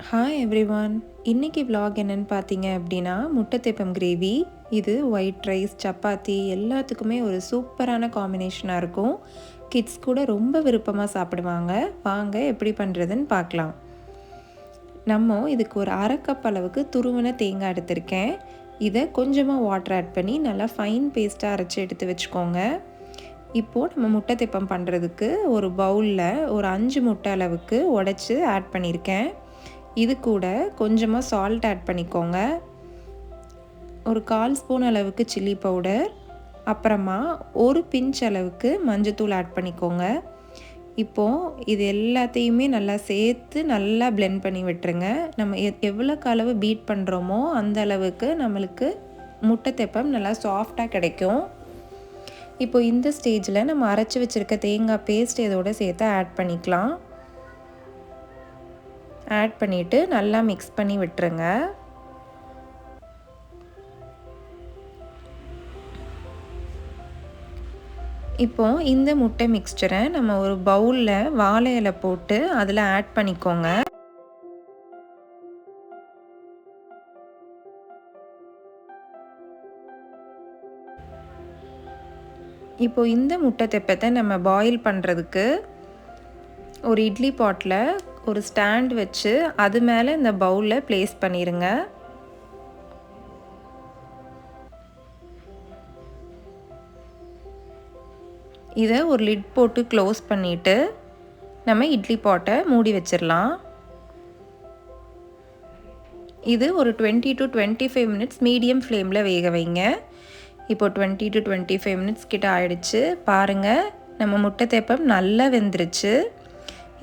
Hi everyone. இன்றைக்கி vlog என்னென்னு பார்த்தீங்க அப்படின்னா முட்டை தெப்பம் கிரேவி. இது ஒயிட் ரைஸ், சப்பாத்தி எல்லாத்துக்குமே ஒரு சூப்பரான காம்பினேஷனாக இருக்கும். கிட்ஸ் கூட ரொம்ப விருப்பமாக சாப்பிடுவாங்க. வாங்க எப்படி பண்ணுறதுன்னு பார்க்கலாம். நம்ம இதுக்கு ஒரு 1/2 கப் அளவுக்கு துருவின தேங்காய் எடுத்திருக்கேன். இதை கொஞ்சமாக வாட்டர் ஆட் பண்ணி நல்லா ஃபைன் பேஸ்ட்டாக அரைச்சி எடுத்து வச்சுக்கோங்க. இப்போது நம்ம முட்டை தெப்பம் பண்ணுறதுக்கு ஒரு பவுலில் ஒரு 5 முட்டை அளவுக்கு உடைச்சி ஆட் பண்ணியிருக்கேன். இது கூட கொஞ்சமாக சால்ட் ஆட் பண்ணிக்கோங்க. ஒரு 1/4 ஸ்பூன் அளவுக்கு சில்லி பவுடர், அப்புறமா ஒரு பிஞ்ச் அளவுக்கு மஞ்சத்தூள் ஆட் பண்ணிக்கோங்க. இப்போது இது எல்லாத்தையுமே நல்லா சேர்த்து நல்லா பிளெண்ட் பண்ணி விட்டுருங்க. நம்ம எவ்வளோக்கு அளவு பீட் பண்ணுறோமோ அந்த அளவுக்கு நம்மளுக்கு முட்டை தெப்பம் நல்லா சாஃப்டாக கிடைக்கும். இப்போது இந்த ஸ்டேஜில் நம்ம அரைச்சி வச்சுருக்க தேங்காய் பேஸ்ட் இதோடு சேர்த்து ஆட் பண்ணிக்கலாம். ஆட் பண்ணிவிட்டு நல்லா மிக்ஸ் பண்ணி விட்டுருங்க. இப்போது இந்த முட்டை மிக்ஸ்சரை நம்ம ஒரு பவுலில் வாழை இலை போட்டு அதில் ஆட் பண்ணிக்கோங்க. இப்போது இந்த முட்டை தெப்பத்தை நம்ம பாயில் பண்ணுறதுக்கு ஒரு இட்லி பாட்டில் ஒரு ஸ்டாண்ட் வச்சு அது மேலே இந்த பவுலில் ப்ளேஸ் பண்ணிடுங்க. இதை ஒரு லிட் போட்டு க்ளோஸ் பண்ணிவிட்டு நம்ம இட்லி பாட்டை மூடி வச்சிடலாம். இது ஒரு 20 to 25 மினிட்ஸ் மீடியம் ஃப்ளேமில் வேக வைங்க. இப்போது 20 to 25 மினிட்ஸ் கிட்ட ஆயிடுச்சு. பாருங்கள், நம்ம முட்டை தெப்பம் நல்லா வெந்துருச்சு.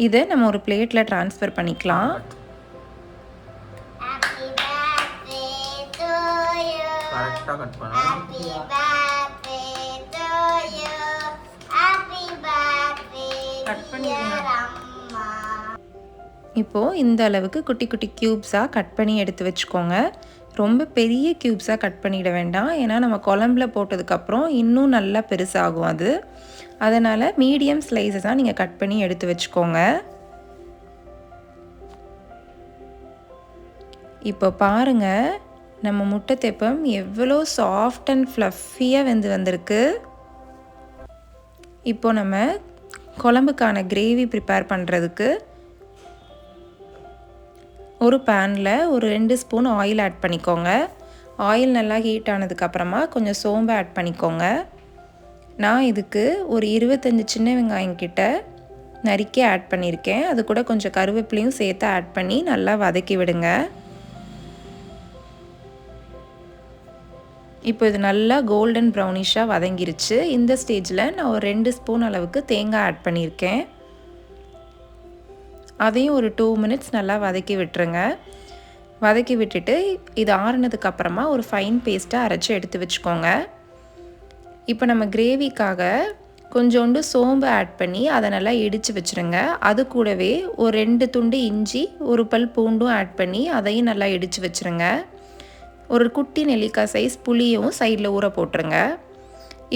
இதை நம்ம ஒரு பிளேட்டில் ட்ரான்ஸ்ஃபர் பண்ணிக்கலாம். இப்போது இந்த அளவுக்கு குட்டி குட்டி க்யூப்ஸாக கட் பண்ணி எடுத்து வச்சுக்கோங்க. ரொம்ப பெரிய க்யூப்ஸாக கட் பண்ணிட வேண்டாம், ஏன்னா நம்ம குழம்புல போட்டதுக்கப்புறம் இன்னும் நல்லா பெருசாகும் அது. அதனால் மீடியம் ஸ்லைஸஸாக நீங்கள் கட் பண்ணி எடுத்து வச்சுக்கோங்க. இப்போ பாருங்கள், நம்ம முட்டை தெப்பம் எவ்வளோ சாஃப்ட் அண்ட் ஃப்ளஃபியாக வந்திருக்கு. இப்போ நம்ம குழம்புக்கான கிரேவி ப்ரிப்பேர் பண்ணுறதுக்கு ஒரு பேனில் ஒரு 2 ஸ்பூன் ஆயில் ஆட் பண்ணிக்கோங்க. ஆயில் நல்லா ஹீட் ஆனதுக்கப்புறமா கொஞ்சம் சோம்பு ஆட் பண்ணிக்கோங்க. நான் இதுக்கு ஒரு 25 சின்ன வெங்காயம் கிட்ட நறுக்கி ஆட் பண்ணியிருக்கேன். அது கூட கொஞ்சம் கருவேப்பிலையும் சேர்த்து ஆட் பண்ணி நல்லா வதக்கி விடுங்க. இப்போ இது நல்லா கோல்டன் ப்ரௌனிஷாக வதங்கிருச்சு. இந்த ஸ்டேஜில் நான் ஒரு 2 ஸ்பூன் அளவுக்கு தேங்காய் ஆட் பண்ணியிருக்கேன். அதையும் ஒரு 2 மினிட்ஸ் நல்லா வதக்கி விட்டுருங்க. வதக்கி விட்டுட்டு இது ஆறுனதுக்கப்புறமா ஒரு ஃபைன் பேஸ்ட்டாக அரைச்சி எடுத்து வச்சுக்கோங்க. இப்போ நம்ம கிரேவிக்காக கொஞ்சோண்டு சோம்பு ஆட் பண்ணி அதை நல்லா இடித்து வச்சுருங்க. அது கூடவே ஒரு 2 துண்டு இஞ்சி, ஒரு பல் பூண்டும் ஆட் பண்ணி அதையும் நல்லா இடித்து வச்சுருங்க. ஒரு குட்டி நெல்லிக்காய் சைஸ் புளியும் சைடில் ஊற போட்டுருங்க.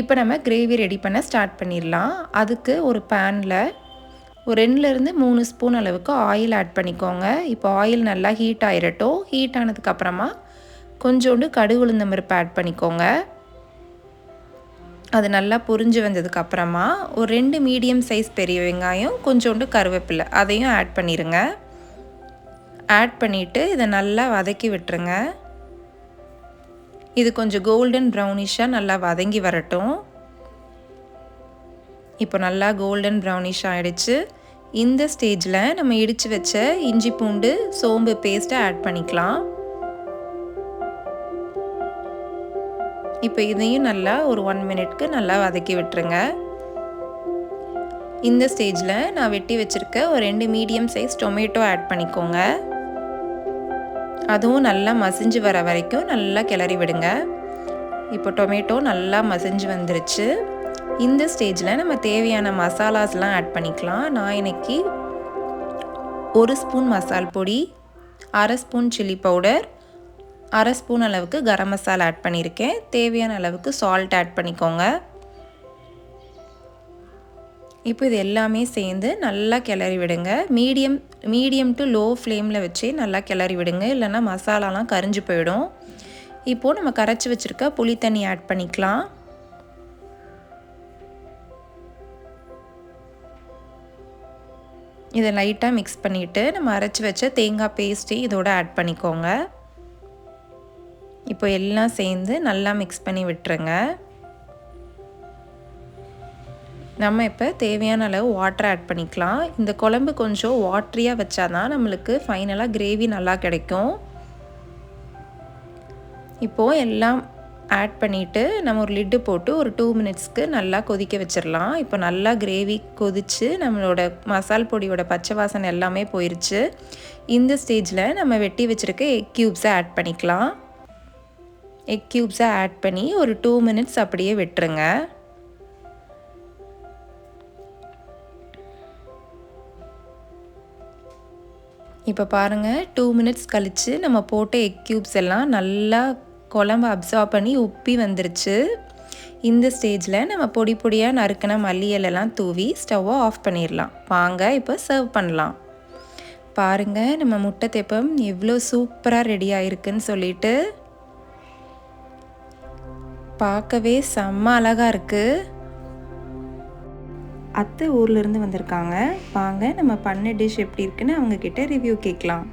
இப்போ நம்ம கிரேவி ரெடி பண்ண ஸ்டார்ட் பண்ணிடலாம். அதுக்கு ஒரு பேனில் ஒரு 2லேருந்து 3 ஸ்பூன் அளவுக்கு ஆயில் ஆட் பண்ணிக்கோங்க. இப்போ ஆயில் நல்லா ஹீட் ஆயிரட்டும். ஹீட் ஆனதுக்கப்புறமா கொஞ்சோண்டு கடுகு உளுந்தம் பருப்பு ஆட் பண்ணிக்கோங்க. அது நல்லா பொரிஞ்சு வந்ததுக்கப்புறமா ஒரு 2 மீடியம் சைஸ் பெரிய வெங்காயம், கொஞ்சோண்டு கருவேப்பிலை அதையும் ஆட் பண்ணிடுங்க. ஆட் பண்ணிவிட்டு இதை நல்லா வதக்கி விட்டுருங்க. இது கொஞ்சம் கோல்டன் ப்ரௌனிஷாக நல்லா வதங்கி வரட்டும். இப்போ நல்லா கோல்டன் ப்ரௌனிஷ் ஆகிடுச்சு. இந்த ஸ்டேஜில் நம்ம இடித்து வச்ச இஞ்சி பூண்டு சோம்பு பேஸ்ட்டை ஆட் பண்ணிக்கலாம். இப்போ இதையும் நல்லா ஒரு 1 மினிட்க்கு நல்லா வதக்கி விட்டுருங்க. இந்த ஸ்டேஜில் நான் வெட்டி வச்சுருக்க ஒரு 2 மீடியம் சைஸ் டொமேட்டோ ஆட் பண்ணிக்கோங்க. அதுவும் நல்லா மசிஞ்சு வர வரைக்கும் நல்லா கிளறி விடுங்க. இப்போ டொமேட்டோ நல்லா மசிஞ்சு வந்துருச்சு. இந்த ஸ்டேஜில் நம்ம தேவையான மசாலாஸ்லாம் ஆட் பண்ணிக்கலாம். நான் இன்றைக்கி 1 ஸ்பூன் மசால் பொடி, 1/2 ஸ்பூன் சில்லி பவுடர், 1/2 ஸ்பூன் அளவுக்கு கரம் மசாலா ஆட் பண்ணியிருக்கேன். தேவையான அளவுக்கு சால்ட் ஆட் பண்ணிக்கோங்க. இப்போ இது எல்லாமே சேர்ந்து நல்லா கிளறி விடுங்க. மீடியம் டு லோ ஃப்ளேமில் வச்சு நல்லா கிளறி விடுங்க, இல்லைன்னா மசாலாலாம் கரிஞ்சு போயிடும். இப்போது நம்ம கரைச்சி வச்சுருக்க புளி தண்ணி ஆட் பண்ணிக்கலாம். இதை லைட்டாக மிக்ஸ் பண்ணிவிட்டு நம்ம அரைச்சி வச்ச தேங்காய் பேஸ்ட்டையும் இதோட ஆட் பண்ணிக்கோங்க. இப்போ எல்லாம் சேர்ந்து நல்லா மிக்ஸ் பண்ணி விட்டுருங்க. நம்ம இப்போ தேவையான அளவு வாட்டர் ஆட் பண்ணிக்கலாம். இந்த குழம்பு கொஞ்சம் வாட்டரியாக வச்சாதான் நம்மளுக்கு ஃபைனலாக கிரேவி நல்லா கிடைக்கும். இப்போது எல்லாம் ஆட் பண்ணிவிட்டு நம்ம ஒரு லிட்டு போட்டு ஒரு 2 மினிட்ஸ்க்கு நல்லா கொதிக்க வச்சிடலாம். இப்போ நல்லா கிரேவி கொதித்து நம்மளோட மசால் பொடியோட பச்சை வாசனை எல்லாமே போயிடுச்சு. இந்த ஸ்டேஜில் நம்ம வெட்டி வச்சுருக்க எக் க்யூப்ஸை ஆட் பண்ணிக்கலாம். எக் க்யூப்ஸை ஆட் பண்ணி ஒரு 2 மினிட்ஸ் அப்படியே விட்டுருங்க. இப்போ பாருங்கள், 2 மினிட்ஸ் கழித்து நம்ம போட்ட எக் க்யூப்ஸ் எல்லாம் நல்லா குழம்பு அப்சார்ப் பண்ணி உப்பி வந்துருச்சு. இந்த ஸ்டேஜில் நம்ம பொடி பொடியாக நறுக்கின மல்லி இலைலாம் தூவி ஸ்டவ்வை ஆஃப் பண்ணிடலாம். வாங்க இப்போ சர்வ் பண்ணலாம். பாருங்கள், நம்ம முட்டை தெப்பம் எவ்வளோ சூப்பராக ரெடி ஆகிருக்குன்னு சொல்லிட்டு பார்க்கவே செம்ம அழகாக இருக்குது. அத்தை ஊர்லேருந்து வந்திருக்காங்க. வாங்க நம்ம பண்ண டிஷ் எப்படி இருக்குன்னு அவங்கக்கிட்ட ரிவ்யூ கேட்கலாம்.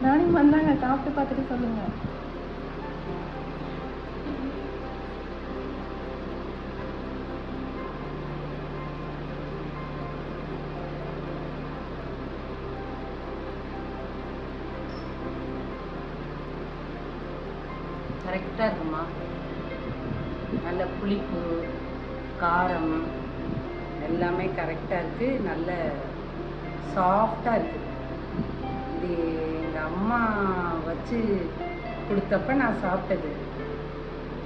நானும் வந்தாங்க, சாப்பிட்டு பார்த்துட்டு சொல்லுங்கள். கரெக்டாக இருக்குமா, நல்ல புளிப்பு காரம் எல்லாமே கரெக்டாக இருக்குது. நல்ல சாஃப்டாக இருக்குது. இது எங்கள் அம்மா வச்சு கொடுத்தப்ப நான் சாப்பிட்டது.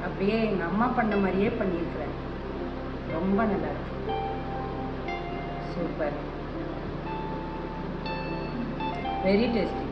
அப்படியே எங்கள் அம்மா பண்ண மாதிரியே பண்ணியிருக்கிறேன். ரொம்ப நல்லா இருக்கு. Super, very tasty.